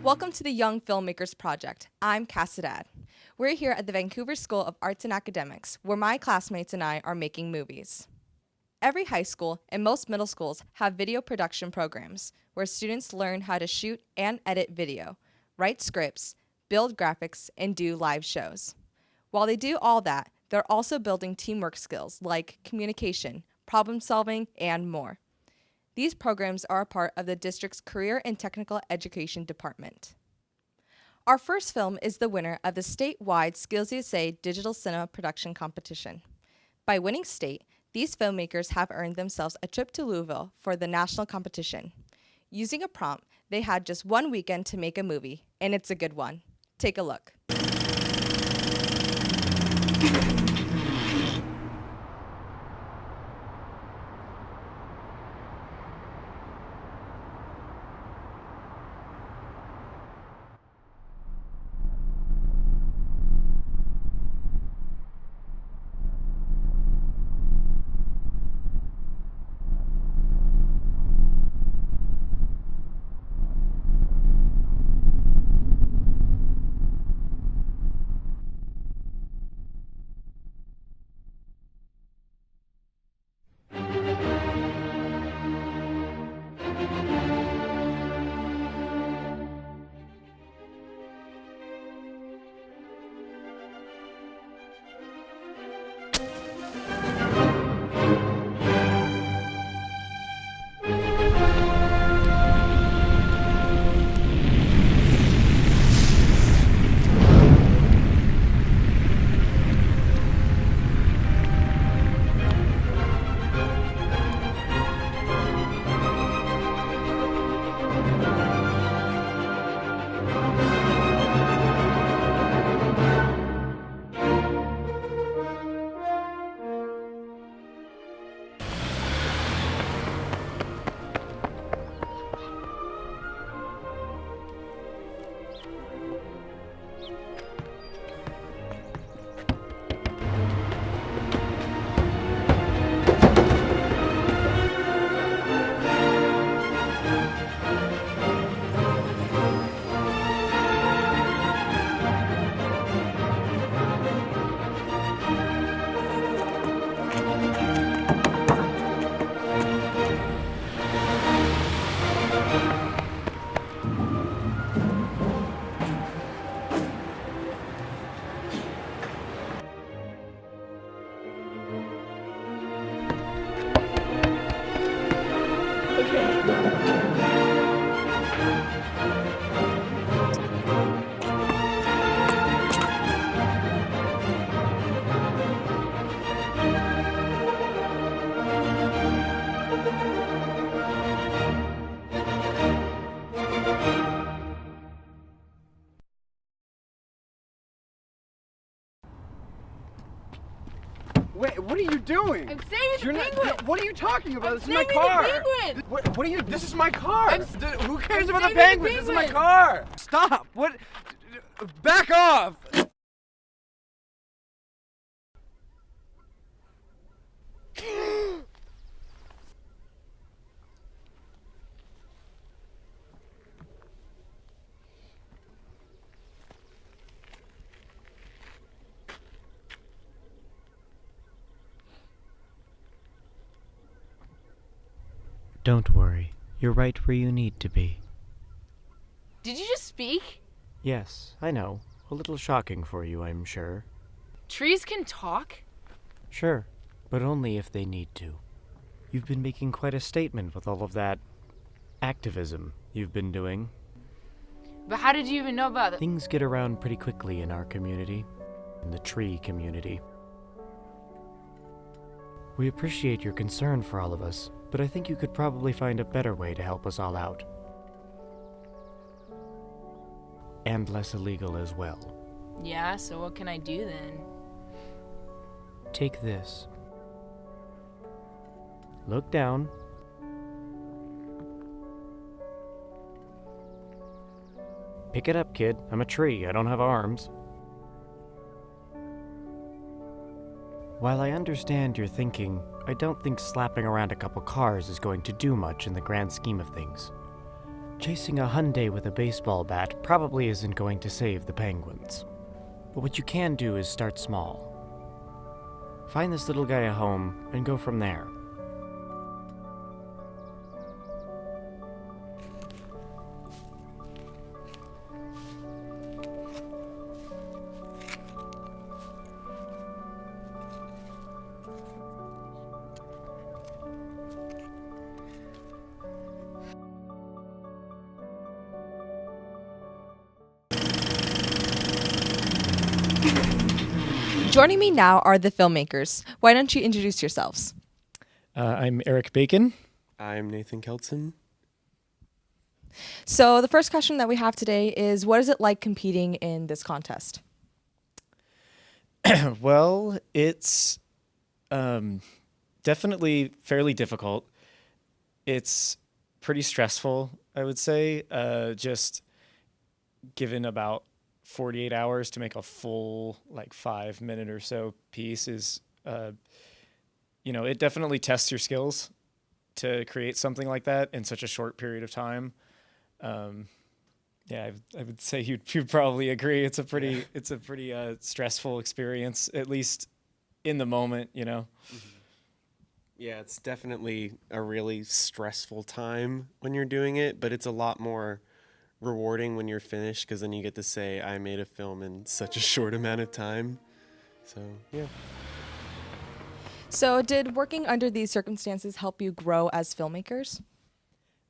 Welcome to the Young Filmmakers Project. I'm Cas Haddad. We're here at the Vancouver School of Arts and Academics, where my classmates and I are making movies. Every high school and most middle schools have video production programs where students learn how to shoot and edit video, write scripts, build graphics, and do live shows. While they do all that, they're also building teamwork skills like communication, problem solving, and more. These programs are a part of the district's Career and Technical Education Department. Our first film is the winner of the statewide Skills USA Digital Cinema Production Competition. By winning state, these filmmakers have earned themselves a trip to Louisville for the national competition. Using a prompt, they had just one weekend to make a movie, and it's a good one. Take a look. Wait, what are you doing? I'm saving the penguin! What are you talking about? This is my saving car! the penguin! What are you? This is my car! Who cares I'm about the saving the penguins? This is my penguin! car! Stop! What? Back off! Don't worry. You're right where you need to be. Did you just speak? Yes, I know. A little shocking for you, I'm sure. Trees can talk? Sure, but only if they need to. You've been making quite a statement with all of that activism you've been doing. But how did you even know about it? Things get around pretty quickly in our community, in the tree community. We appreciate your concern for all of us, but I think you could probably find a better way to help us all out. And less illegal as well. Yeah, so what can I do then? Take this. Look down. Pick it up, kid. I'm a tree. I don't have arms. While I understand your thinking, I don't think slapping around a couple cars is going to do much in the grand scheme of things. Chasing a Hyundai with a baseball bat probably isn't going to save the penguins. But what you can do is start small. Find this little guy a home and go from there. Joining me now are the filmmakers. Why don't you introduce yourselves? I'm Eric Bacon. I'm Nathan Keltson. So the first question that we have today is, what is it like competing in this contest? Well, it's definitely fairly difficult. It's pretty stressful, I would say. Just given about 48 hours to make a full 5-minute or so piece is, it definitely tests your skills to create something like that in such a short period of time. I would say you'd probably agree. It's a pretty stressful experience, at least in the moment, Mm-hmm. Yeah, it's definitely a really stressful time when you're doing it, but it's a lot more rewarding when you're finished because then you get to say, I made a film in such a short amount of time. So, yeah. So did working under these circumstances help you grow as filmmakers?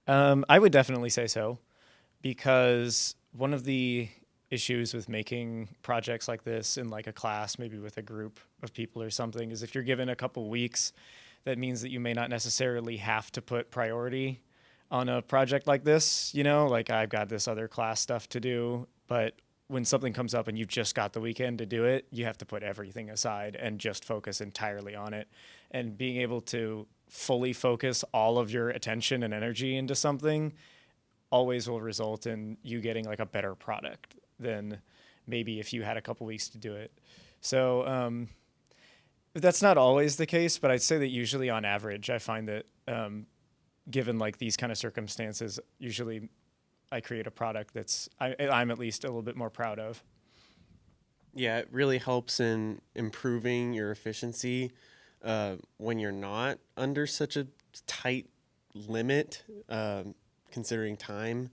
I would definitely say so, because one of the issues with making projects like this in a class, maybe with a group of people or something, is if you're given a couple weeks, that means that you may not necessarily have to put priority on a project like this. I've got this other class stuff to do, but when something comes up and you've just got the weekend to do it, you have to put everything aside and just focus entirely on it. And being able to fully focus all of your attention and energy into something always will result in you getting a better product than maybe if you had a couple weeks to do it. So that's not always the case, but I'd say that usually on average, I find that given these kind of circumstances, usually I create a product I'm at least a little bit more proud of. Yeah, it really helps in improving your efficiency when you're not under such a tight limit, considering time.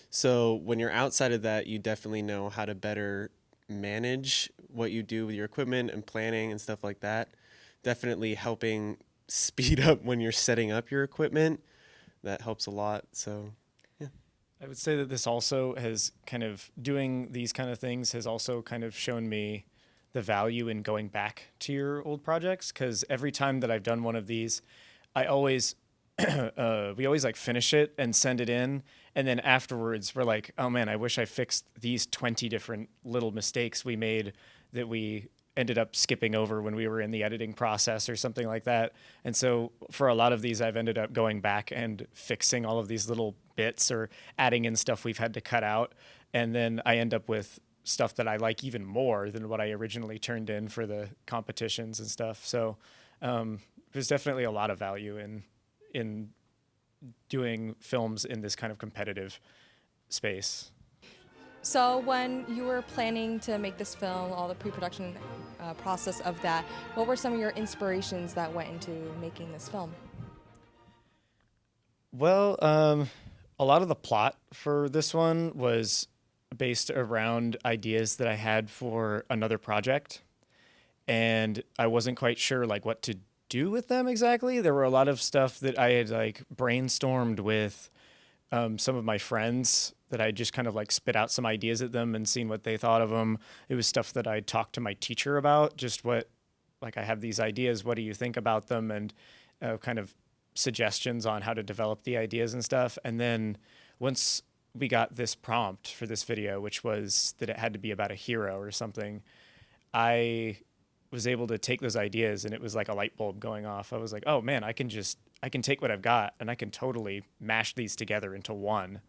So when you're outside of that, you definitely know how to better manage what you do with your equipment and planning and stuff like that. Definitely helping speed up when you're setting up your equipment. That helps a lot. So, yeah. I would say that this also has doing these kind of things has also kind of shown me the value in going back to your old projects, because every time that I've done one of these, I always we always finish it and send it in, and then afterwards we're like, oh man, I wish I fixed these 20 different little mistakes we made that we ended up skipping over when we were in the editing process or something like that. And so for a lot of these, I've ended up going back and fixing all of these little bits or adding in stuff we've had to cut out. And then I end up with stuff that I like even more than what I originally turned in for the competitions and stuff. So there's definitely a lot of value in doing films in this kind of competitive space. So when you were planning to make this film, all the pre-production process of that, what were some of your inspirations that went into making this film? Well, a lot of the plot for this one was based around ideas that I had for another project, and I wasn't quite sure what to do with them exactly. There were a lot of stuff that I had brainstormed with some of my friends that I just kind of spit out some ideas at them and seen what they thought of them. It was stuff that I'd talked to my teacher about, just I have these ideas, what do you think about them? And kind of suggestions on how to develop the ideas and stuff. And then once we got this prompt for this video, which was that it had to be about a hero or something, I was able to take those ideas and it was like a light bulb going off. I was like, oh man, I can take what I've got and I can totally mash these together into one.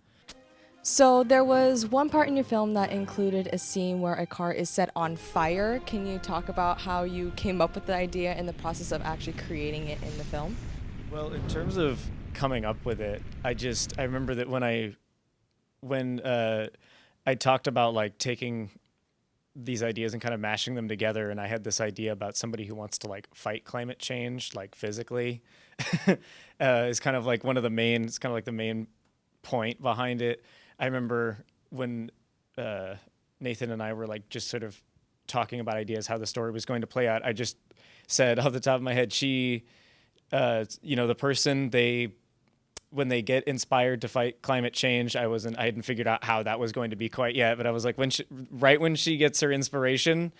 So there was one part in your film that included a scene where a car is set on fire. Can you talk about how you came up with the idea and the process of actually creating it in the film? Well, in terms of coming up with it, I remember that when I talked about like taking these ideas and kind of mashing them together, and I had this idea about somebody who wants to like fight climate change like physically is kind of like it's kind of like the main point behind it. I remember when Nathan and I were like just sort of talking about ideas, how the story was going to play out. I just said off the top of my head, the person when they get inspired to fight climate change, I hadn't figured out how that was going to be quite yet, but I was like, right when she gets her inspiration,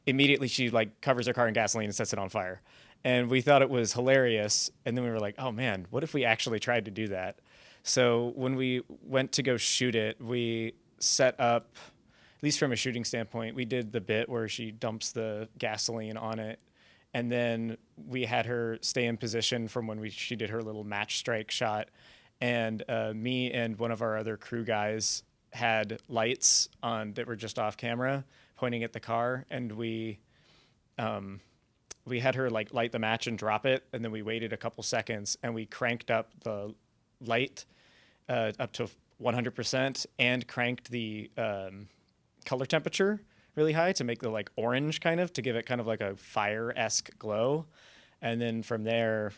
immediately she like covers her car in gasoline and sets it on fire. And we thought it was hilarious. And then we were like, oh man, what if we actually tried to do that? So when we went to go shoot it, we set up, at least from a shooting standpoint, we did the bit where she dumps the gasoline on it. And then we had her stay in position from when she did her little match strike shot. And me and one of our other crew guys had lights on that were just off camera pointing at the car. And we had her like light the match and drop it. And then we waited a couple seconds and we cranked up the light up to 100% and cranked the color temperature really high to make the like orange kind of, to give it kind of like a fire-esque glow. And then from there,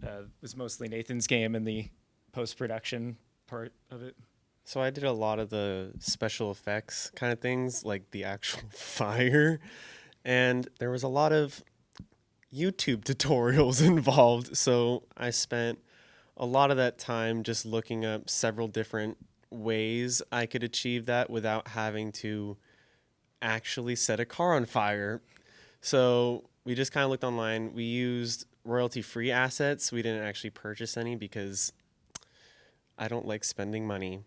it was mostly Nathan's game in the post-production part of it. So I did a lot of the special effects kind of things, like the actual fire. And there was a lot of YouTube tutorials involved. So I spent a lot of that time just looking up several different ways I could achieve that without having to actually set a car on fire. So we just kind of looked online. We used royalty-free assets. We didn't actually purchase any because I don't like spending money.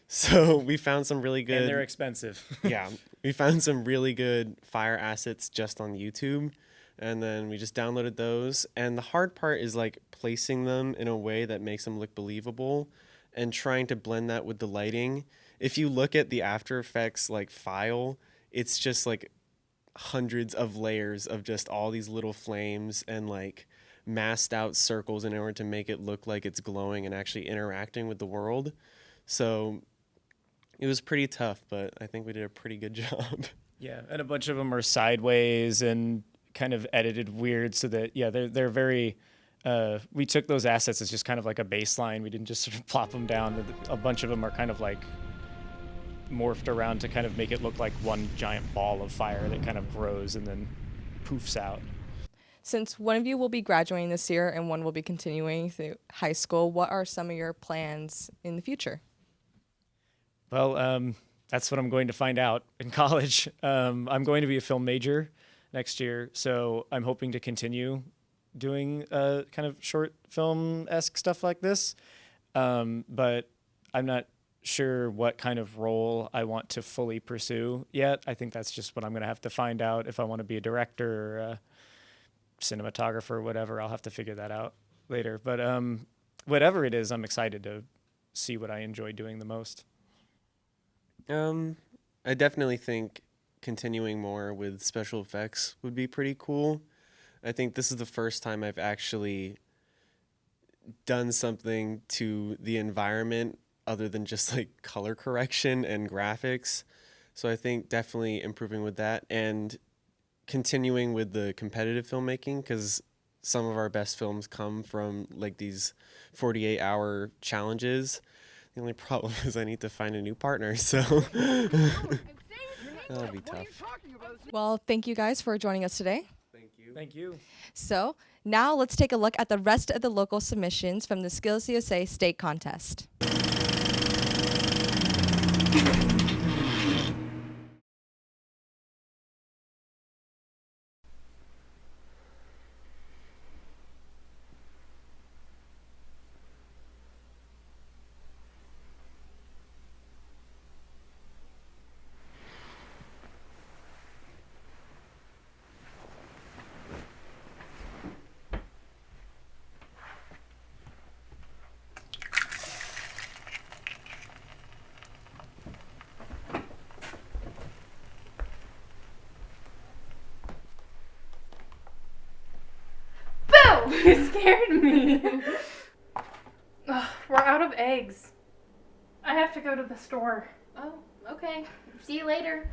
So we found some really good... And they're expensive. Yeah. We found some really good fire assets just on YouTube. And then we just downloaded those. And the hard part is like placing them in a way that makes them look believable and trying to blend that with the lighting. If you look at the After Effects like file, it's just like hundreds of layers of just all these little flames and like masked out circles in order to make it look like it's glowing and actually interacting with the world. So it was pretty tough, but I think we did a pretty good job. Yeah, and a bunch of them are sideways and kind of edited weird so that, yeah, they're very... we took those assets as just kind of like a baseline. We didn't just sort of plop them down. A bunch of them are kind of like morphed around to kind of make it look like one giant ball of fire that kind of grows and then poofs out. Since one of you will be graduating this year and one will be continuing through high school, what are some of your plans in the future? Well, that's what I'm going to find out in college. I'm going to be a film major next year, so I'm hoping to continue doing kind of short film-esque stuff like this. But I'm not sure what kind of role I want to fully pursue yet. I think that's just what I'm going to have to find out. If I want to be a director or a cinematographer or whatever, I'll have to figure that out later. But whatever it is, I'm excited to see what I enjoy doing the most. I definitely think continuing more with special effects would be pretty cool. I think this is the first time I've actually done something to the environment other than just like color correction and graphics. So I think definitely improving with that and continuing with the competitive filmmaking, because some of our best films come from like these 48-hour challenges. The only problem is I need to find a new partner, so that'll be tough. Well, thank you guys for joining us today. Thank you. Thank you. So now let's take a look at the rest of the local submissions from the Skills USA State Contest. You scared me. Ugh, we're out of eggs. I have to go to the store. Oh, okay. See you later.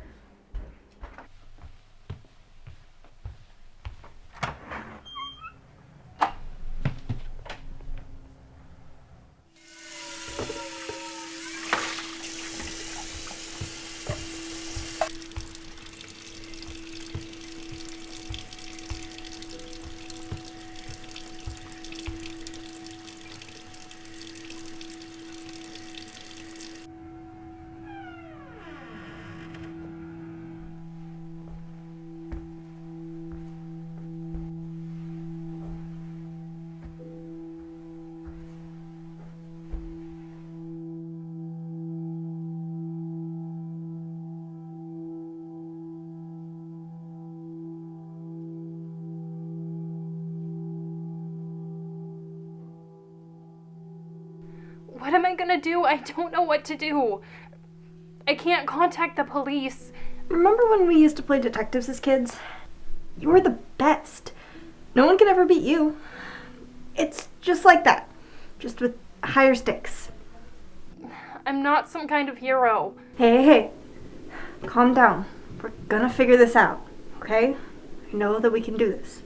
What am I gonna do? I don't know what to do. I can't contact the police. Remember when we used to play detectives as kids? You were the best. No one could ever beat you. It's just like that, just with higher stakes. I'm not some kind of hero. Hey. Calm down. We're gonna figure this out, okay? I know that we can do this.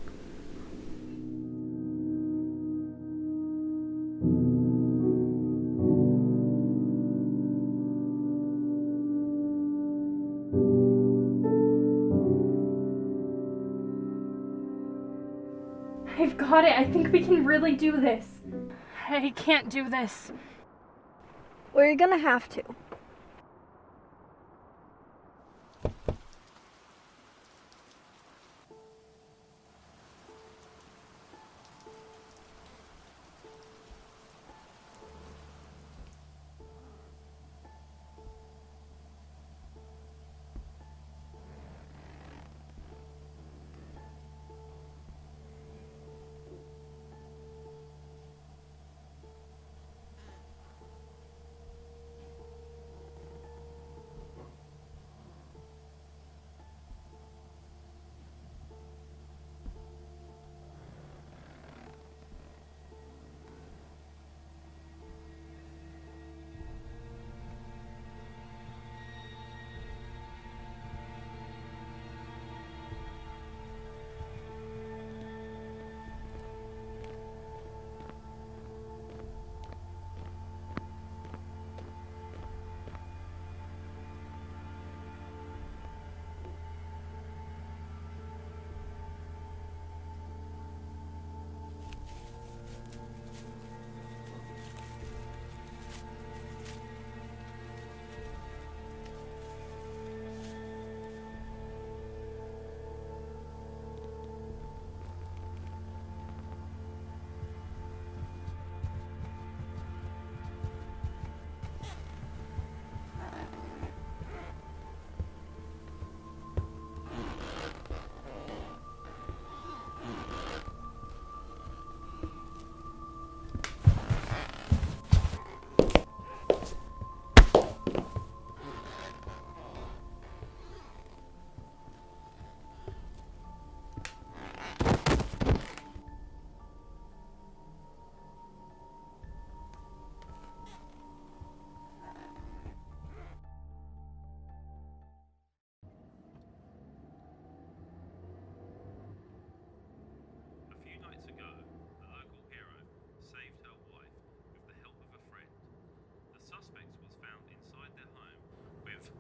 I've got it. I think we can really do this. I can't do this. Well, you're gonna have to.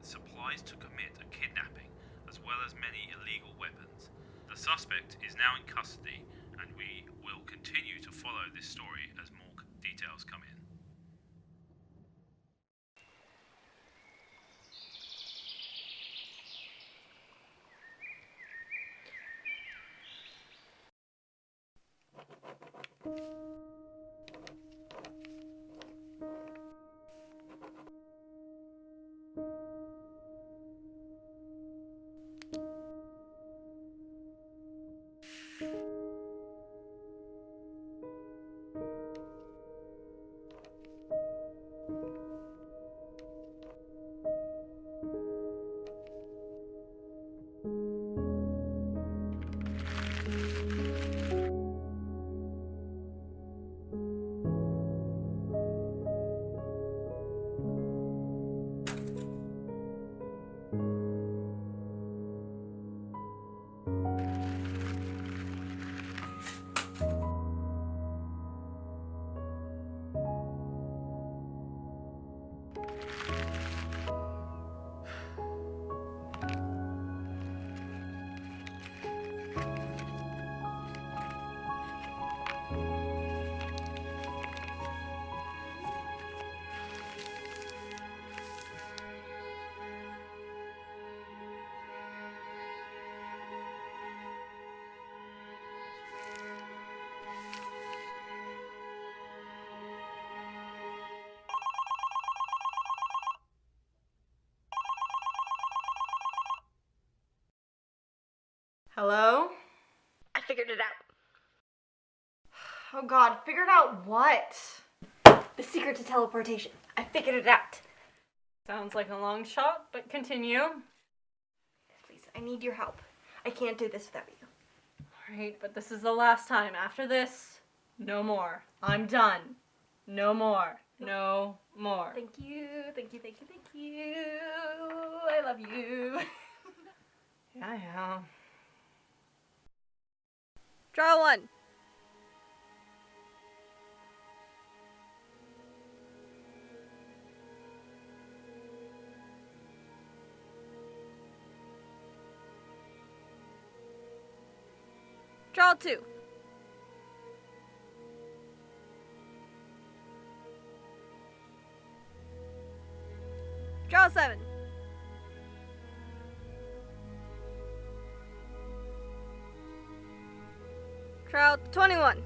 supplies to commit a kidnapping, as well as many illegal weapons. The suspect is now in custody, and we will continue to follow this story as more details come in. figured it out. Oh God, figured out what? The secret to teleportation. I figured it out. Sounds like a long shot, but continue. Please, I need your help. I can't do this without you. Alright, but this is the last time. After this, no more. I'm done. No more. No more. Thank you, thank you, thank you, thank you. I love you. Yeah. Draw one. Draw two. Draw seven. Draw 21.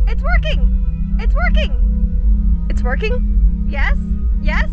It's working! It's working! It's working? Yes? Yes?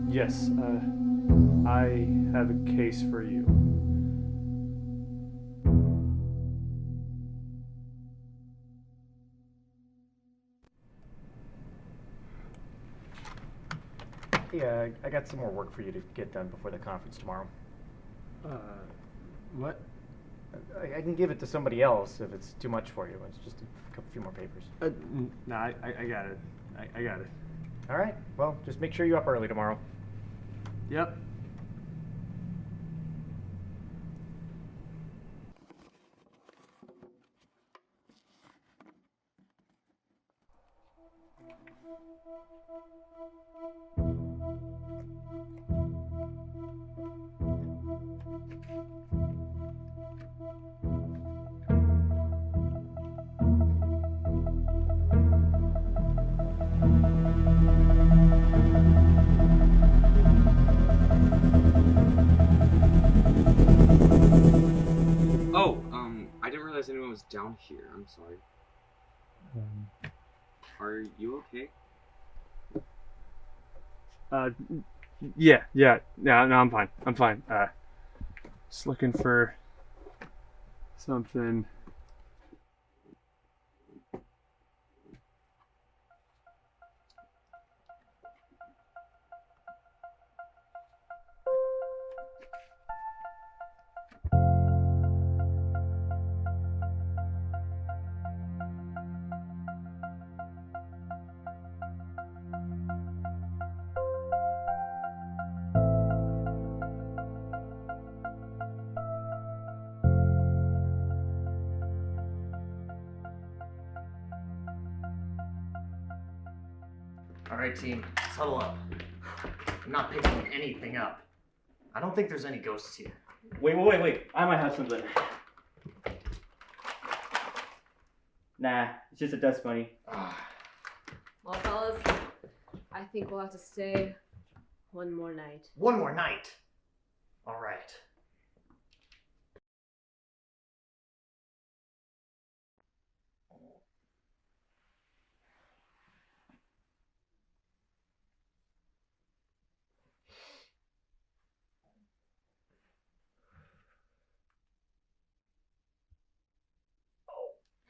Yes, I have a case for you. Yeah, I got some more work for you to get done before the conference tomorrow. What? I can give it to somebody else if it's too much for you. It's just a few more papers. No, I got it. I got it. All right, well, just make sure you're up early tomorrow. Yep. down here. I'm sorry. Are you okay? Yeah, no, I'm fine. I'm fine. Just looking for something. Alright, team, let's huddle up. I'm not picking anything up. I don't think there's any ghosts here. Wait. I might have something. Nah, it's just a dust bunny. Well, fellas, I think we'll have to stay one more night. One more night? Alright.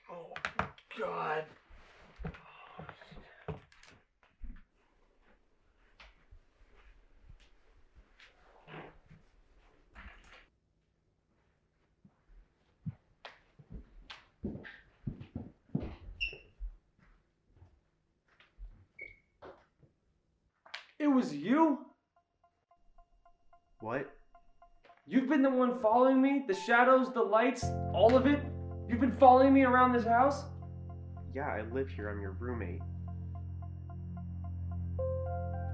Oh, God. It was you? What? You've been the one following me? The shadows, the lights, all of it? You've been following me around this house? Yeah, I live here. I'm your roommate.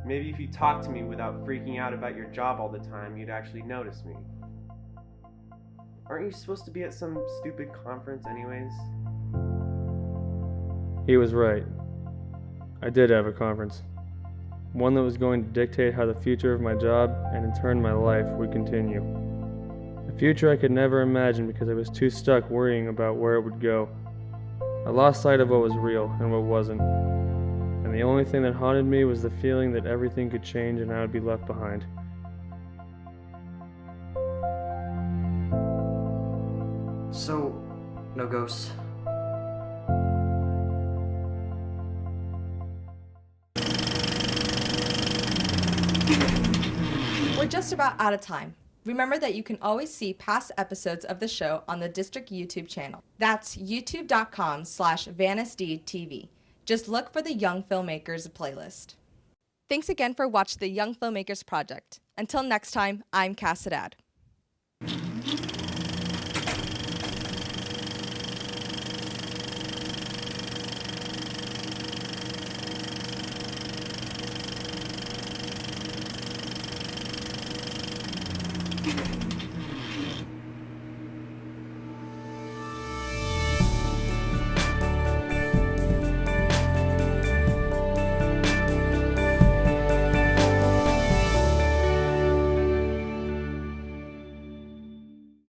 Maybe if you talked to me without freaking out about your job all the time, you'd actually notice me. Aren't you supposed to be at some stupid conference anyways? He was right. I did have a conference. One that was going to dictate how the future of my job, and in turn my life, would continue. A future I could never imagine because I was too stuck worrying about where it would go. I lost sight of what was real and what wasn't. And the only thing that haunted me was the feeling that everything could change and I would be left behind. So, no ghosts? We're just about out of time. Remember that you can always see past episodes of the show on the District YouTube channel. That's youtube.com/VanusDTV. Just look for the Young Filmmakers playlist. Thanks again for watching the Young Filmmakers Project. Until next time, I'm Cas Haddad. You